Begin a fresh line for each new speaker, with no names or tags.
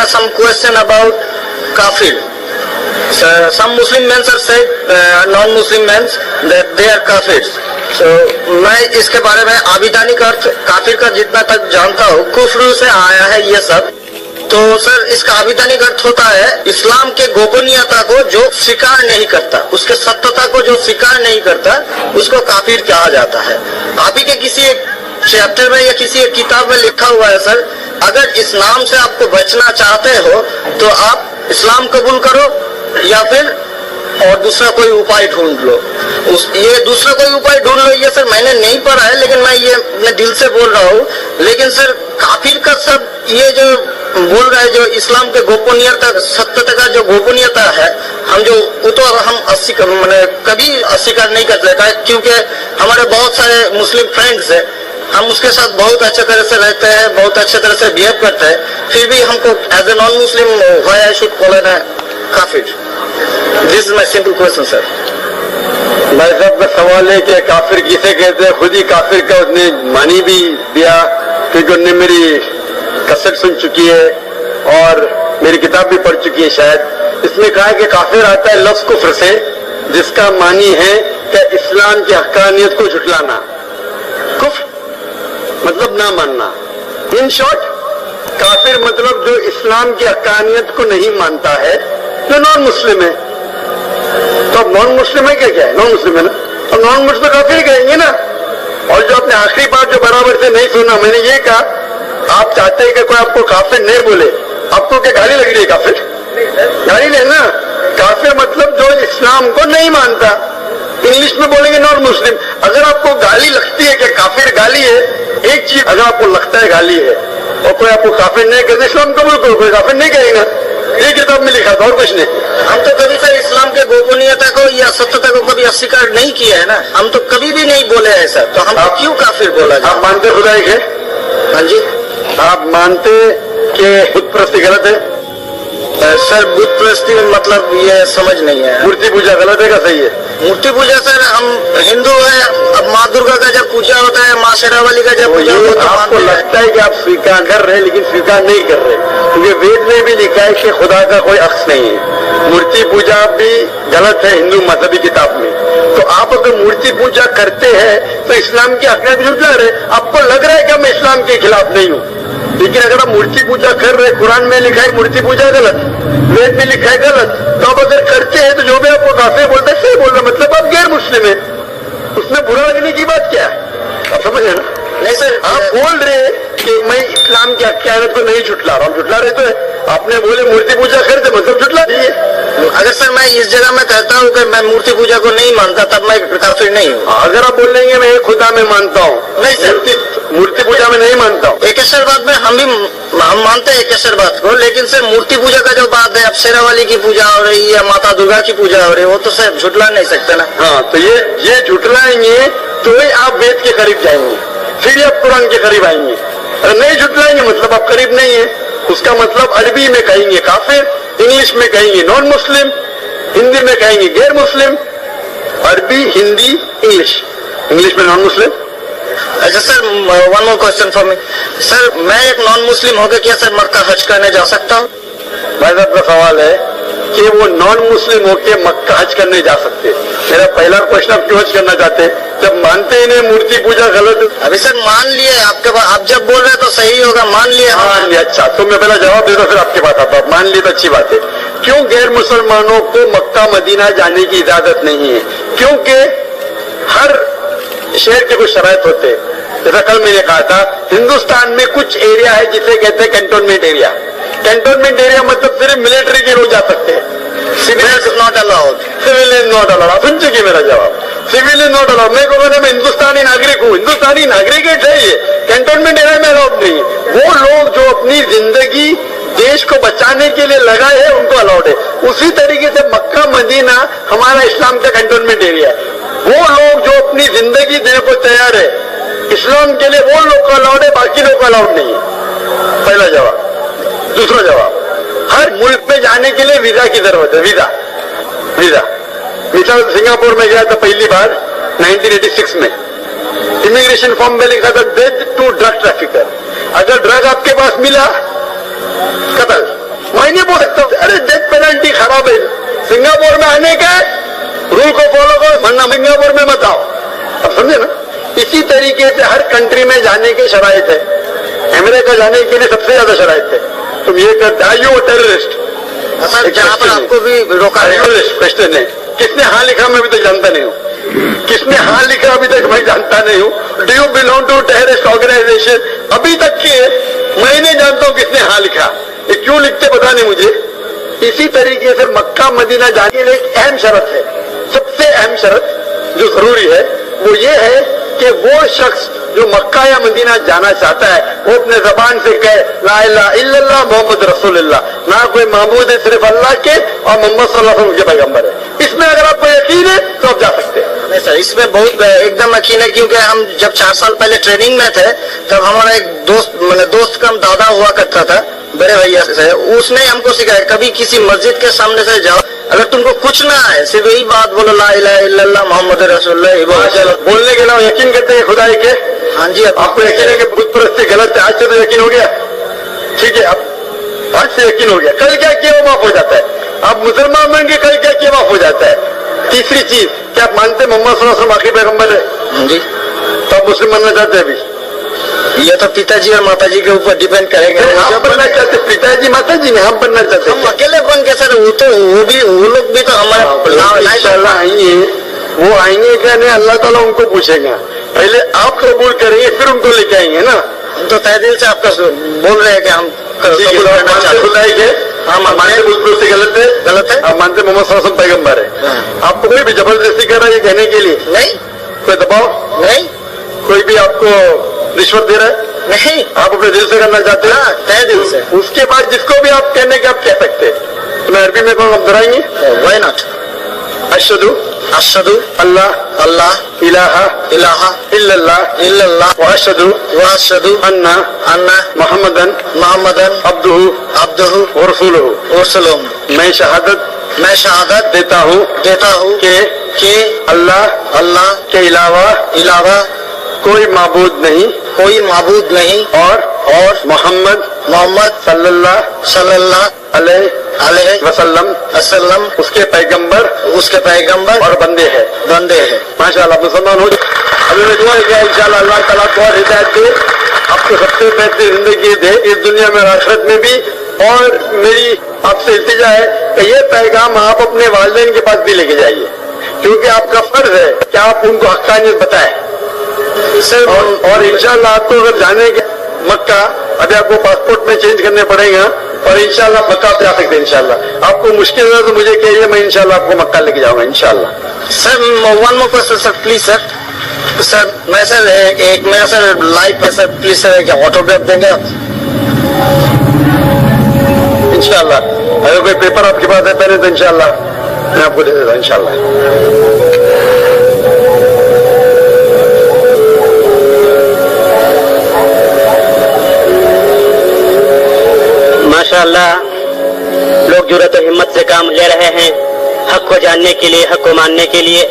some question about kafir. Some Muslim men are said, non-Muslim men, that they are kafirs. So मैं इसके बारे में आबिदानिक अर्थ काफिर का जितना तक जानता हूँ, कुफ्र से आया है ये सब. तो सर इसका आबिदानिक अर्थ होता है इस्लाम के गोपनीयता को जो स्वीकार नहीं करता, उसके सत्यता को जो स्वीकार नहीं करता, उसको काफिर कहा जाता है. आप ही के किसी एक चैप्टर में या किसी एक किताब में लिखा हुआ है सर, अगर इस नाम से आपको बचना चाहते हो तो आप इस्लाम कबूल करो या फिर और दूसरा कोई उपाय ढूंढ लो. ये दूसरा कोई उपाय ढूंढ लो, ये सर मैंने नहीं पढ़ा है, लेकिन मैं ये अपने दिल से बोल रहा हूँ. लेकिन सर काफिर का सब ये जो बोल रहा है, जो इस्लाम के गोपनीयता सत्यता का जो गोपनीयता है, हम जो वो तो हम कभी अस्वीकार नहीं कर सकते, क्योंकि हमारे बहुत सारे मुस्लिम फ्रेंड्स हैं, हम उसके साथ बहुत अच्छे तरह से रहते हैं, बहुत अच्छे तरह से बिहेव करते हैं, फिर भी हमको as a non Muslim why I should call it काफिर. This is my simple question sir.
भाई साहब का सवाल है कि काफिर किसे कहते हैं. खुद ही काफिर का उसने मानी भी दिया, क्योंकि उन्होंने मेरी कसट सुन चुकी है और मेरी किताब भी पढ़ चुकी है शायद. इसमें कहा है कि काफिर आता है लफ्ज कुफ्र से, जिसका मानी है कि इस्लाम की हक्कानियत को झुटलाना. कुफ्र मतलब ना मानना. इन शॉर्ट काफिर मतलब जो इस्लाम की हक्कानियत को नहीं मानता है, जो नॉन मुस्लिम है. तो अब नॉन मुस्लिम है क्या है? नॉन मुस्लिम है ना. अब नॉन मुस्लिम काफिर कहेंगे ना. और जो आपने आखिरी बात जो बराबर से नहीं सुना, मैंने ये कहा आप चाहते हैं कि कोई आपको काफिर नहीं बोले, आपको क्या गाली लग रही है? काफिर गाली नहीं ना. काफिर मतलब जो इस्लाम को नहीं मानता. इंग्लिश में बोलेंगे नॉन मुस्लिम. अगर आपको गाली लगती है कि काफिर गाली है, एक चीज अगर आपको लगता है गाली है और कोई आपको काफिर नहीं कहते, इस्लाम कबूल करो, कोई काफिर नहीं कहेगा. ये किताब में लिखा था और कुछ नहीं.
हम तो कभी सर इस्लाम के गोपनीयता को या सत्यता को कभी अस्वीकार नहीं किया है ना. हम तो कभी भी नहीं बोले ऐसा, तो हम क्यों काफिर बोला?
आप मानते खुदा एक है?
हाँ जी.
आप मानते कि बुत परस्ती गलत है?
सर बुत परस्ती मतलब ये समझ नहीं है.
मूर्ति पूजा गलत है का सही है?
मूर्ति पूजा सर हम हिंदू है, अब माँ दुर्गा का जब पूजा होता है, माँ शेरावाली का जब पूजा होता है,
आपको लगता है कि आप स्वीकार कर रहे हैं, लेकिन स्वीकार नहीं कर रहे, क्योंकि वेद में भी लिखा है कि खुदा का कोई अक्स नहीं है. मूर्ति पूजा भी गलत है हिंदू मजहबी किताब में. तो आप अगर मूर्ति पूजा करते हैं तो इस्लाम की हकीकत झुठला रहे. आपको लग रहा है कि मैं इस्लाम के खिलाफ नहीं हूँ, लेकिन अगर आप मूर्ति पूजा कर रहे, कुरान में लिखा है मूर्ति पूजा गलत, वेद में लिखा है गलत, तो आप अगर करते हैं तो जो भी आपको काफिर बोलते हैं सही बोल रहे, मतलब आप गैर मुस्लिम है. उसमें बुरा लगने की बात क्या है? आप समझ रहे ना?
नहीं सर,
आप बोल रहे हैं कि मैं इस्लाम की हकीकत को नहीं झुटला रहा हूँ. झुटला रहे तो है. आपने बोले मूर्ति पूजा करते, मतलब झुटला दिए.
अगर सर मैं इस जगह में कहता हूँ कि मैं मूर्ति पूजा को नहीं मानता, तब मैं काफिर नहीं हूँ.
अगर आप बोल रहे मैं खुदा में मानता हूँ,
नहीं सर,
मूर्ति पूजा में नहीं मानता हूँ.
एकेश्वरवाद में हम मानते हैं एकेश्वरवाद को, लेकिन सर मूर्ति पूजा का जो बात है, अब शेरावाली की पूजा हो रही है या माता दुर्गा की पूजा हो रही है, वो तो सर झुटला नहीं सकते ना.
हाँ, तो ये झुटलाएंगे तो ही आप वेद के करीब जाएंगे, फिर आप कुरान के करीब आएंगे. अगर नहीं झुटलाएंगे मतलब आप करीब नहीं है. उसका मतलब अरबी में कहेंगे काफिर, इंग्लिश में कहेंगे नॉन मुस्लिम, हिंदी में कहेंगे गैर मुस्लिम. अरबी, हिंदी, इंग्लिश में नॉन मुस्लिम.
अच्छा sir, one more question for me. Sir मैं एक नॉन मुस्लिम होकर क्या सर मक्का हज करने जा सकता हूँ?
भाई साहब का सवाल है कि वो नॉन मुस्लिम होकर मक्का हज करने जा सकते. मेरा पहला क्वेश्चन, आप क्यों हज करना चाहते? जब मानते ही नहीं मूर्ति पूजा गलत.
अभी सर मान लिए आपके पास, आप जब बोल रहे हैं तो सही होगा, मान लिए.
मान लिया. अच्छा, तो मैं पहला जवाब देता फिर आपके पास आता. मान लिए तो अच्छी बात है. क्यों गैर मुसलमानों को मक्का मदीना जाने की इजाजत नहीं है? क्योंकि हर शहर के कुछ शराइत होते हैं. जैसा कल मैंने कहा था, हिंदुस्तान में कुछ एरिया है जिसे कहते हैं कैंटोनमेंट एरिया. कैंटोनमेंट एरिया मतलब सिर्फ मिलिट्री के लोग जा सकते हैं.
Civilians not allowed.
Civilian not allowed. आप सुन चुके मेरा जवाब. Civilian not allowed. मैं कहूँगा मैं हिंदुस्तानी नागरिक हूँ, हिंदुस्तानी नागरिक चाहिए, कैंटोनमेंट एरिया में अलाउड नहीं. वो लोग जो अपनी जिंदगी देश को बचाने के लिए लगाए हैं उनको अलाउड है. उसी तरीके से मक्का मदीना हमारा इस्लाम का कैंटोनमेंट एरिया है. वो लोग जो अपनी जिंदगी देने को तैयार है इस्लाम के लिए, वो लोग को अलाउड है, बाकी लोग को अलाउड नहीं है. पहला जवाब. दूसरा जवाब, हर मुल्क में जाने के लिए वीजा की जरूरत है. वीजा. मिसाल सिंगापुर में गया था पहली बार 1986 में. इमिग्रेशन फॉर्म में लिखा था डेथ टू ड्रग ट्रैफिकर. अगर ड्रग आपके पास मिला कत्ल, मैं नहीं बोल सकता अरे डेथ पेनल्टी खराब है, सिंगापुर में आने का रूल को फॉलो करो, वरना सिंगापुर में मत आओ। अब समझे ना? इसी तरीके से हर कंट्री में जाने की शराइत है। अमेरिका जाने के लिए सबसे ज्यादा शराइत है। तुम ये करते आर यू टेररिस्ट,
जहाँ पर आपको भी रोका है।
क्वेश्चन है किसने हाँ लिखा मैं अभी तक जानता नहीं हूँ, किसने हाँ लिखा अभी तक मैं जानता नहीं हूँ। Do you belong to terrorist organisation, अभी तक के मैं नहीं जानता हूँ किसने हाँ लिखा, ये क्यों लिखते पता नहीं मुझे। इसी तरीके से मक्का मदीना जाने के लिए एक अहम शर्त है, सबसे अहम शर्त जो जरूरी है वो ये है कि वो शख्स जो मक्का या मदीना जाना चाहता है वो अपने जबान से कहे ला इलाहा इल्लल्लाह मोहम्मद रसूलुल्लाह, ना कोई माबूद है सिर्फ अल्लाह के और मोहम्मद सल्लल्लाहु अलैहि वसल्लम के पैगंबर है। इसमें अगर आपको यकीन है तो आप जा सकते हैं।
नहीं सर, इसमें बहुत एकदम यकीन है, क्योंकि हम जब 4 साल पहले ट्रेनिंग में थे तब हमारा एक दोस्त का दादा हुआ करता था बड़े भैया से, उसने हमको सिखाया कभी किसी मस्जिद के सामने से जाओ, अगर तुमको कुछ ना आए सिर्फ यही बात बोलो ला इलाहा इल्लल्लाह मोहम्मद रसूलुल्लाह।
बोलने के अलावा यकीन करते हैं खुदाई के।
हाँ जी,
आपको यकीन है कि बुत परस्ती गलत है, आज से तो यकीन हो गया, ठीक है, अब आज से यकीन हो गया, कल क्या किया वो माफ हो जाता है। आप मुसलमान बन के कल क्या किया माफ हो जाता है। तीसरी चीज, क्या आप मानते मोहम्मद सल्लल्लाहु अलैहि वसल्लम आखिरी पैगंबर है?
हाँ जी।
तो आप मुस्लिम बनना चाहते हैं अभी?
ये तो पिताजी और माताजी के ऊपर डिपेंड करेगा।
हम बनना चाहते, पिताजी माताजी ने, हम बनना चाहते
हम अकेले बन के सर, वो लोग भी तो हमारे
इंशाल्लाह आएंगे, वो आएंगे क्या नहीं अल्लाह ताला उनको पूछेगा, पहले आप कबूल करेंगे फिर उनको लेके आएंगे ना।
हम तो तहे दिल से आपका बोल रहे हैं कि हम कबूल करना चाहते हैं।
हाँ मानते बुत गलत है,
गलत है,
आप मानते मोहम्मद सल्लल्लाहु अलैहि वसल्लम पैगंबर है। आपको कोई भी जबरदस्ती कर रहा है ये कहने के लिए?
नहीं।
कोई दबाव
नहीं।
कोई भी आपको रिश्वत दे रहा है?
नहीं।
आप अपने दिल से करना चाहते हैं?
तहे दिल से।
उसके बाद जिसको भी आप कहने के आप कह सकते हैं। तो मैं अरबी में कहूँ, आप दोहराएंगे?
Why not?
अशहदु
अशहदु
अल्लाह
अल्लाह
इलाहा
इलाहा
इल्लल्लाह
इल्लल्लाह
व अशहदु
अन्ना
मुहम्मदन अब्दुहु व रसूलुहु। मैं शहादत देता हूँ कि अल्लाह के अलावा कोई माबूद नहीं और मोहम्मद सल्लल्लाहु अलैहि वसल्लम उसके पैगंबर और बंदे हैं। माशाअल्लाह मुसलमान हो। अभी मैं दुआ किया इंशाअल्लाह अल्लाह ताला को और हिदायत दे, आपको सबसे बेहतरीन जिंदगी दे इस दुनिया में और आखिरत में भी। और मेरी आपसे इल्तिजा है कि ये पैगाम आप अपने वालिदैन के पास भी लेके जाइए, क्योंकि आपका फर्ज है कि आप उनको हक्कानियत बताएं सर। और इंशाअल्लाह आपको अगर जाने के मक्का, अभी आपको पासपोर्ट में चेंज करने पड़ेगा और इंशाअल्लाह मक्का पे आ सकते हैं। इंशाअल्लाह आपको मुश्किल है तो मुझे कहिए, मैं इंशाअल्लाह आपको मक्का लेके जाऊंगा इंशाअल्लाह।
Sir one more question sir, please sir मैं सर एक मेरा सर लाइफ है सर, प्लीज सर क्या ऑटोग्राफ देंगे आप?
इंशाअल्लाह अगर कोई पेपर आपके पास है पहले तो इंशाअल्लाह मैं आपको दे देता हूँ इंशाअल्लाह।
माशाअल्लाह लोग जुर्रत और हिम्मत से काम ले रहे हैं हक को जानने के लिए, हक को मानने के लिए।